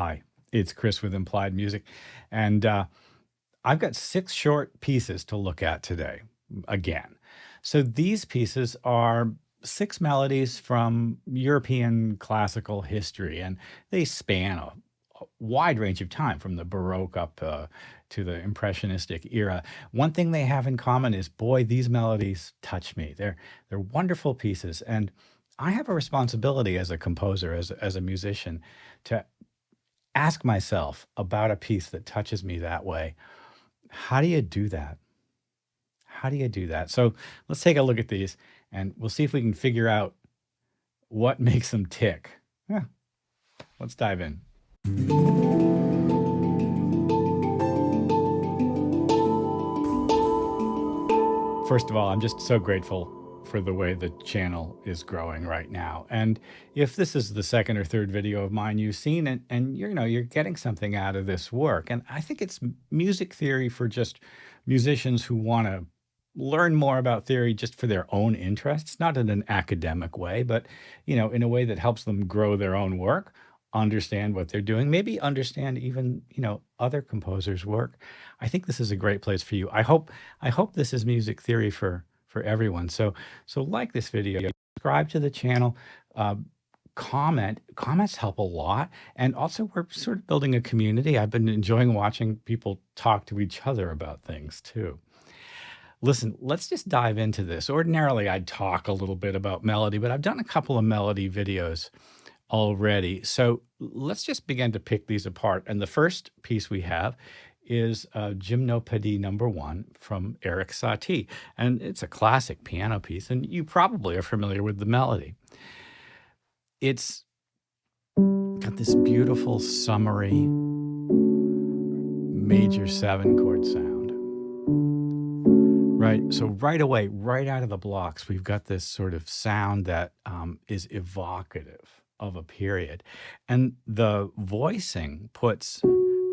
Hi, it's Chris with Implied Music, and I've got 6 short pieces to look at today, again. So these pieces are 6 melodies from European classical history, and they span a wide range of time, from the Baroque up to the Impressionistic era. One thing they have in common is, boy, these melodies touch me. They're wonderful pieces, and I have a responsibility as a composer, as a musician, to ask myself about a piece that touches me that way. How do you do that? How do you do that? So let's take a look at these and we'll see if we can figure out what makes them tick. Yeah, let's dive in. First of all, I'm just so grateful for the way the channel is growing right now. And if this is the second or third video of mine you've seen, and you're getting something out of this work, and I think it's music theory for just musicians who want to learn more about theory just for their own interests, not in an academic way, but in a way that helps them grow their own work, understand what they're doing, maybe understand even other composers' work. I think this is a great place for you. I hope this is music theory for everyone. So like this video, subscribe to the channel, comments help a lot. And also we're sort of building a community. I've been enjoying watching people talk to each other about things too. Listen, let's just dive into this. Ordinarily, I'd talk a little bit about melody, but I've done a couple of melody videos already. So let's just begin to pick these apart. And the first piece we have is Gymnopédie No. 1 from Eric Satie. And it's a classic piano piece, and you probably are familiar with the melody. It's got this beautiful, summery major 7 chord sound. Right. So right away, right out of the blocks, we've got this sort of sound that is evocative of a period. And the voicing puts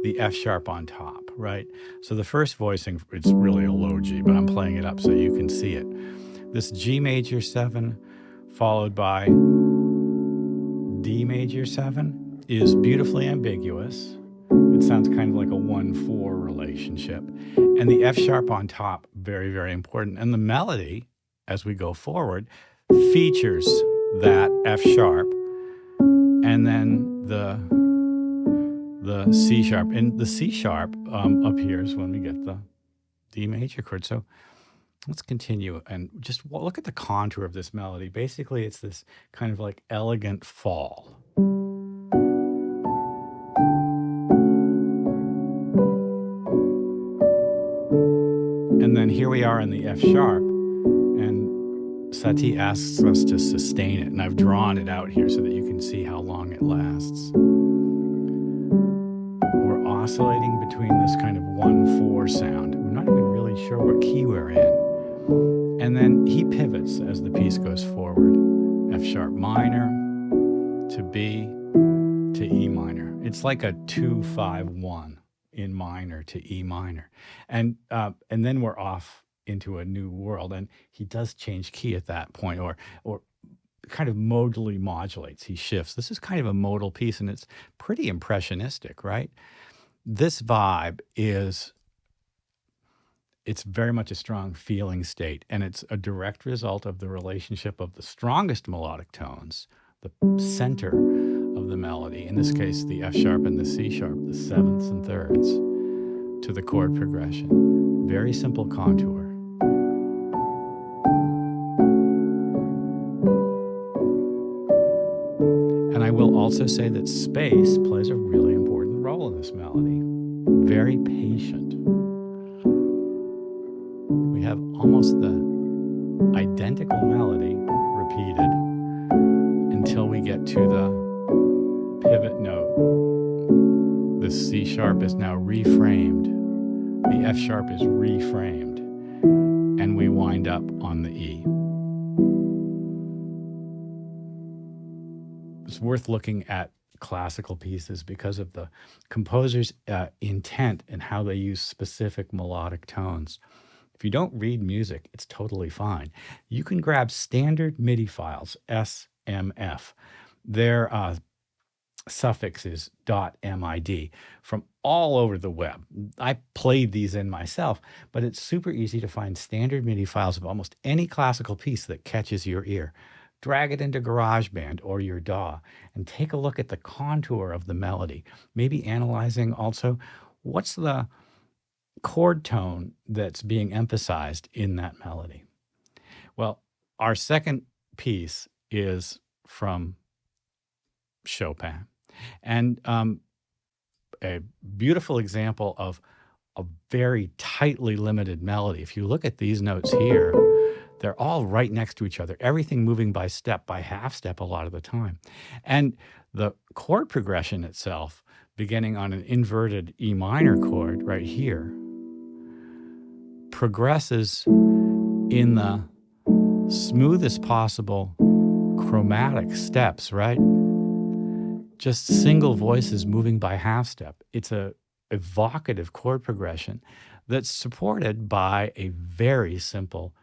the F sharp on top, right? So the first voicing, it's really a low G, but I'm playing it up so you can see it. This G major 7 followed by D major 7 is beautifully ambiguous. It sounds kind of like a 1-4 relationship. And the F sharp on top, very, very important. And the melody, as we go forward, features that F sharp and then the C sharp. And the C sharp appears when we get the D major chord. So let's continue and just look at the contour of this melody. Basically, it's this kind of like elegant fall. And then here we are in the F sharp, and Satie asks us to sustain it, and I've drawn it out here so that you can see how long it lasts. We're oscillating between this kind of 1-4 sound. We're not even really sure what key we're in. And then he pivots as the piece goes forward. F sharp minor to B to E minor. It's like a 2-5-1. In minor to E minor. And then we're off into a new world. And he does change key at that point, or kind of modally modulates. He shifts. This is kind of a modal piece, and it's pretty impressionistic, right? This vibe it's very much a strong feeling state, and it's a direct result of the relationship of the strongest melodic tones, the center of the melody, in this case the F sharp and the C sharp, the 7ths and 3rds, to the chord progression. Very simple contour. And I will also say that space plays a really important role in this melody. Very patient. We have almost the identical melody repeated until we get to the pivot note. The C sharp is now reframed. The F sharp is reframed. And we wind up on the E. It's worth looking at classical pieces because of the composer's intent and how they use specific melodic tones. If you don't read music, it's totally fine. You can grab standard MIDI files, SMF. They're suffix is .mid from all over the web. I played these in myself, but it's super easy to find standard MIDI files of almost any classical piece that catches your ear. Drag it into GarageBand or your DAW and take a look at the contour of the melody, maybe analyzing also what's the chord tone that's being emphasized in that melody. Well, our second piece is from Chopin. And a beautiful example of a very tightly limited melody. If you look at these notes here, they're all right next to each other, everything moving by step, by half step a lot of the time. And the chord progression itself, beginning on an inverted E minor chord right here, progresses in the smoothest possible chromatic steps, right? Just single voices moving by half step. It's a evocative chord progression that's supported by a very simple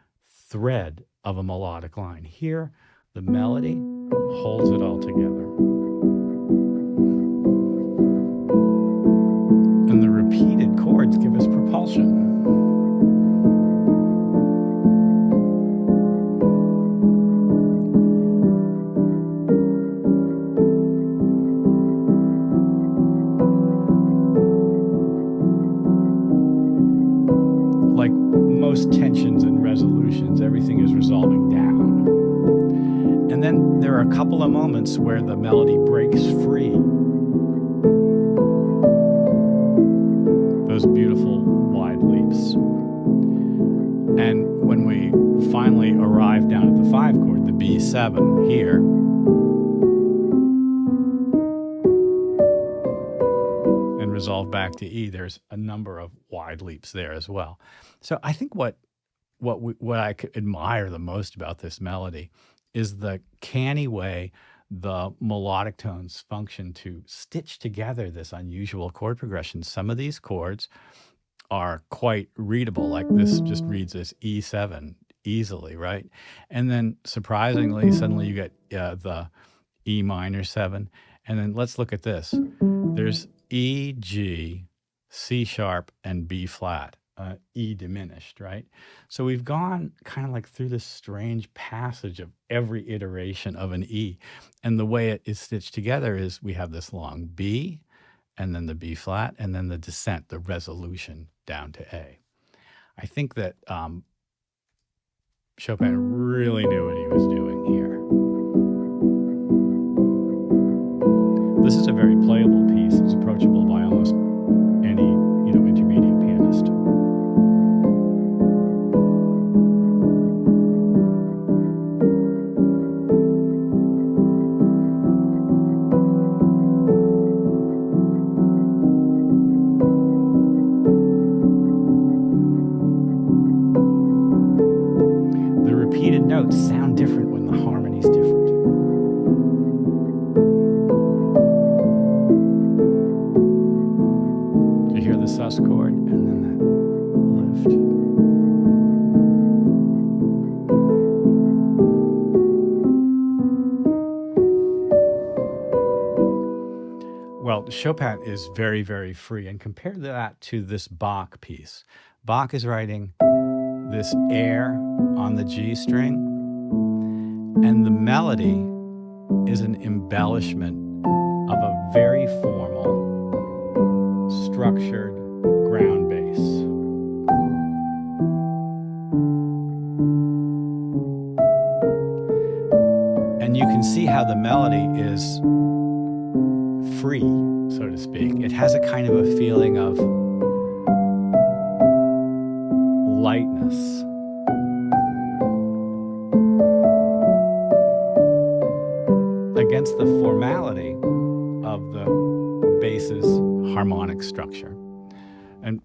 thread of a melodic line. Here, the melody holds it all together. And the repeated chords give us propulsion. Most tensions and resolutions, everything is resolving down. And then there are a couple of moments where the melody breaks free. Those beautiful wide leaps. And when we finally arrive down at the 5 chord, the B7 here, and resolve back to E, there's a number of wide leaps there as well. So I think what I could admire the most about this melody is the canny way the melodic tones function to stitch together this unusual chord progression. Some of these chords are quite readable, like this just reads as E7 easily, right? And then surprisingly, suddenly you get the E minor 7. And then let's look at this. There's E, G, C sharp, and B flat, E diminished, right? So we've gone kind of like through this strange passage of every iteration of an E. And the way it is stitched together is we have this long B, and then the B flat, and then the descent, the resolution down to A. I think that Chopin really knew what he was doing here. This is a very playable piece. It's approachable by almost any, intermediate pianist. The repeated notes sound different when the harmony's different. The sus chord and then that lift. Well, Chopin is very, very free, and compare that to this Bach piece. Bach is writing this air on the G string, and the melody is an embellishment of a very formal, structured ground bass. And you can see how the melody is free, so to speak. It has a kind of a feeling of lightness. Against the formality of the bass's harmonic structure. And,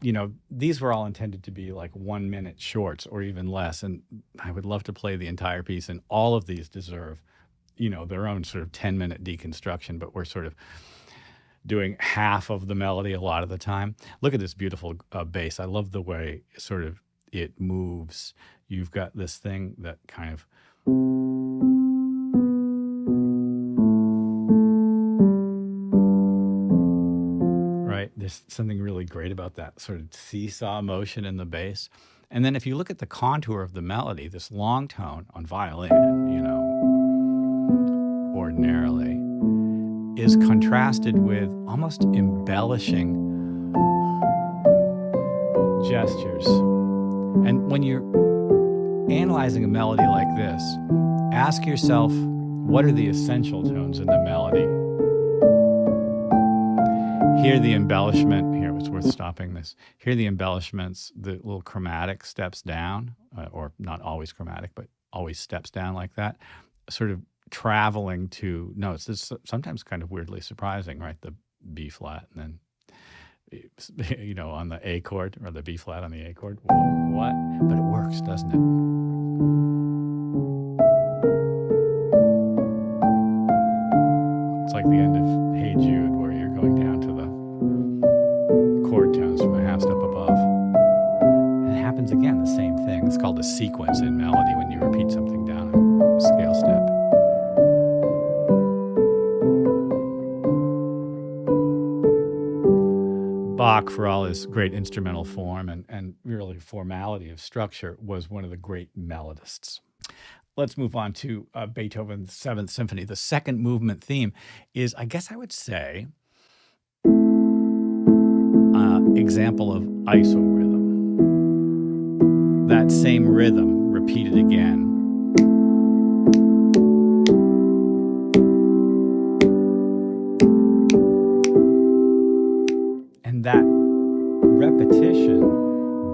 these were all intended to be like 1-minute shorts or even less. And I would love to play the entire piece. And all of these deserve, their own sort of 10-minute deconstruction. But we're sort of doing half of the melody a lot of the time. Look at this beautiful bass. I love the way sort of it moves. You've got this thing that kind of right? There's something really great about that sort of seesaw motion in the bass. And then if you look at the contour of the melody, this long tone on violin, ordinarily, is contrasted with almost embellishing gestures. And when you're analyzing a melody like this, ask yourself, what are the essential tones in the melody? Hear the embellishment. Here, it's worth stopping this. Hear the embellishments, the little chromatic steps down, or not always chromatic, but always steps down like that, sort of traveling to notes. This is sometimes kind of weirdly surprising, right? The B flat and then, on the A chord, or the B flat on the A chord. What? But it works, doesn't it? It's like the end of Hey Jude, where you're going down to the chord tones from a half step above. And it happens again, the same thing. It's called a sequence in melody when you repeat something down a scale step. Bach, for all his great instrumental form and really formality of structure, was one of the great melodists. Let's move on to Beethoven's Seventh Symphony. The second movement theme is, I guess I would say, example of isorhythm. That same rhythm repeated again. And that repetition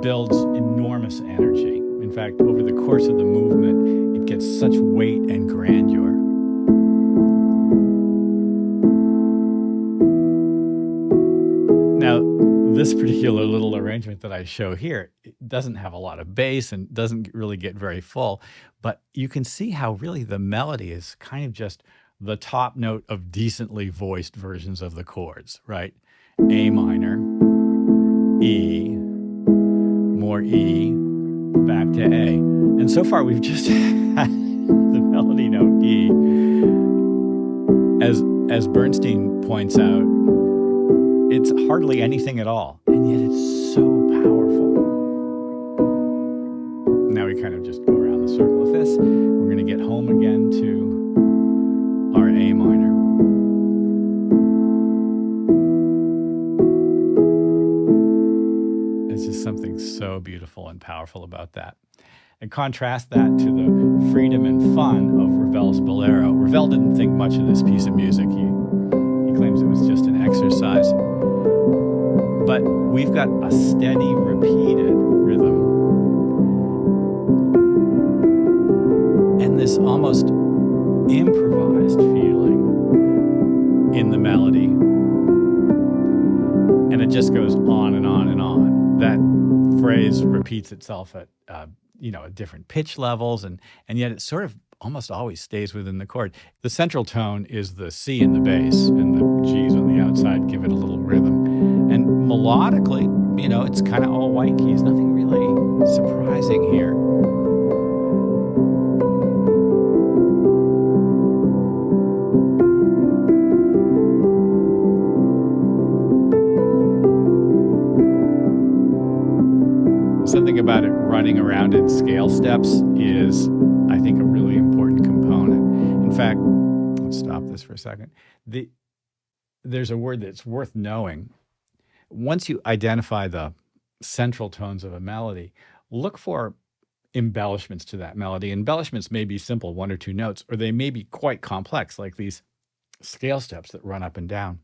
builds enormous energy. In fact, over the course of the movement, it gets such weight and grandeur. Now, this particular little arrangement that I show here, it doesn't have a lot of bass and doesn't really get very full, but you can see how really the melody is kind of just the top note of decently voiced versions of the chords, right? A minor, E, more E, back to A. And so far we've just had the melody note E. As Bernstein points out, it's hardly anything at all, and yet it's so powerful. Now we kind of just go around the circle with this. We're going to get home again to our A minor. There's just something so beautiful and powerful about that. And contrast that to the freedom and fun of Ravel's Bolero. Ravel didn't think much of this piece of music. He claims it was just an exercise. But we've got a steady, repeated rhythm. And this almost improvised feeling in the melody. And it just goes on and on and on. That phrase repeats itself at different pitch levels, and yet it sort of almost always stays within the chord. The central tone is the C in the bass, and the G's on the outside give it a little rhythm. And melodically, it's kind of all white keys. Nothing really surprising here. Something about it running around in scale steps is, I think, a really important component. In fact, let's stop this for a second. There's a word that's worth knowing. Once you identify the central tones of a melody, look for embellishments to that melody. Embellishments may be simple, one or two notes, or they may be quite complex, like these scale steps that run up and down.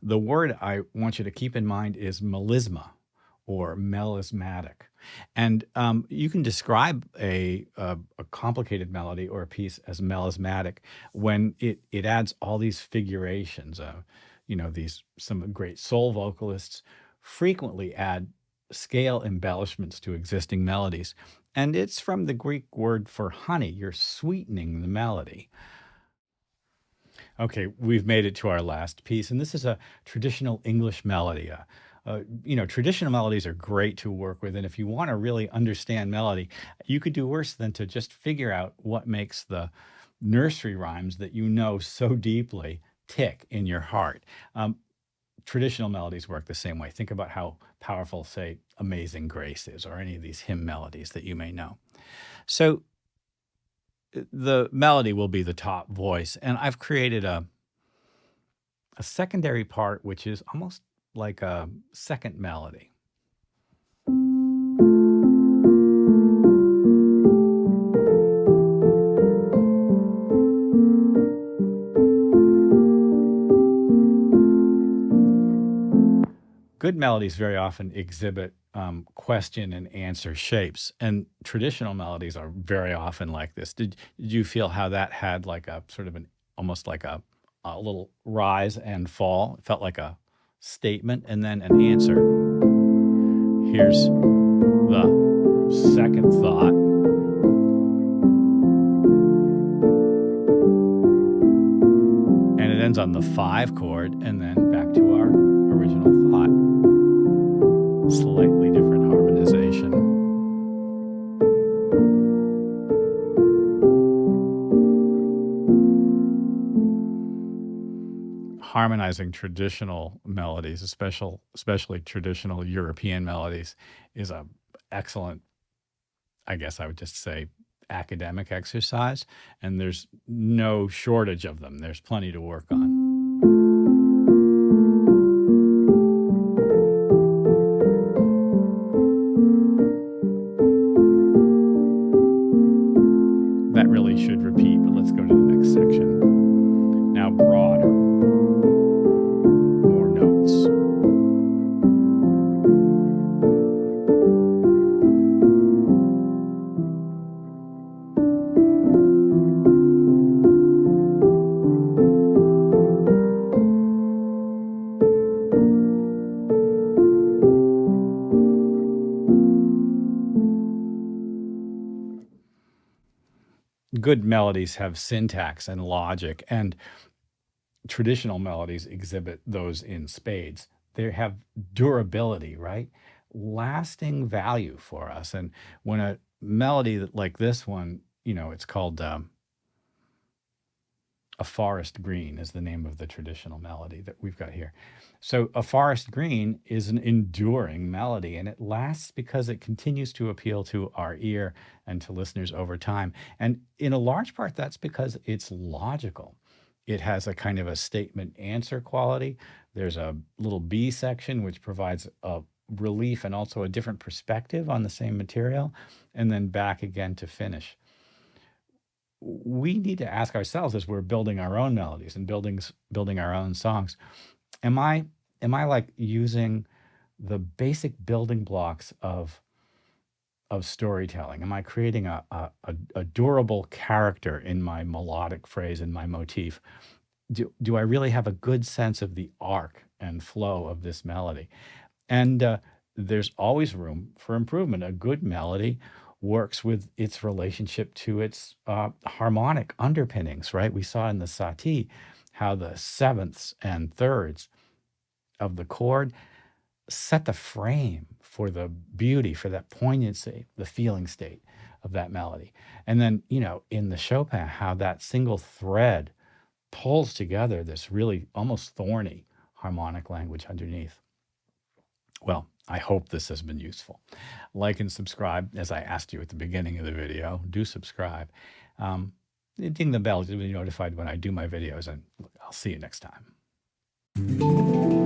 The word I want you to keep in mind is melisma, or melismatic. And you can describe a complicated melody or a piece as melismatic when it adds all these figurations. Some great soul vocalists frequently add scale embellishments to existing melodies. And it's from the Greek word for honey. You're sweetening the melody. Okay, we've made it to our last piece, and this is a traditional English melody. Traditional melodies are great to work with, and if you want to really understand melody, you could do worse than to just figure out what makes the nursery rhymes that you know so deeply tick in your heart. traditional melodies work the same way. Think about how powerful, say, Amazing Grace is, or any of these hymn melodies that you may know. So the melody will be the top voice, and I've created a secondary part, which is almost like a second melody. Good melodies very often exhibit question and answer shapes, and traditional melodies are very often like this. Did you feel how that had like a sort of almost like a little rise and fall? It felt like a statement and then an answer. Here's the second thought. And it ends on the 5 chord, and then back to our original thought. Slightly different harmonization. Harmonizing traditional melodies, especially traditional European melodies, is a excellent, I guess I would just say, academic exercise, and there's no shortage of them. There's plenty to work on. That really should repeat, but let's go to the next section. Now broader. More notes. Good melodies have syntax and logic, and traditional melodies exhibit those in spades. They have durability, right? Lasting value for us. And when a melody like this one, it's called A Forest Green is the name of the traditional melody that we've got here. So A Forest Green is an enduring melody, and it lasts because it continues to appeal to our ear and to listeners over time. And in a large part, that's because it's logical. It has a kind of a statement answer quality. There's a little B section, which provides a relief and also a different perspective on the same material, and then back again to finish. We need to ask ourselves, as we're building our own melodies and building our own songs, am I like using the basic building blocks of storytelling? Am I creating a durable character in my melodic phrase, in my motif? Do I really have a good sense of the arc and flow of this melody? And there's always room for improvement. A good melody works with its relationship to its harmonic underpinnings, right? We saw in the Satie how the sevenths and thirds of the chord set the frame for the beauty, for that poignancy, the feeling state of that melody. And then, in the Chopin, how that single thread pulls together this really almost thorny harmonic language underneath. Well, I hope this has been useful. Like and subscribe, as I asked you at the beginning of the video. Do subscribe. Ding the bell to be notified when I do my videos, and I'll see you next time.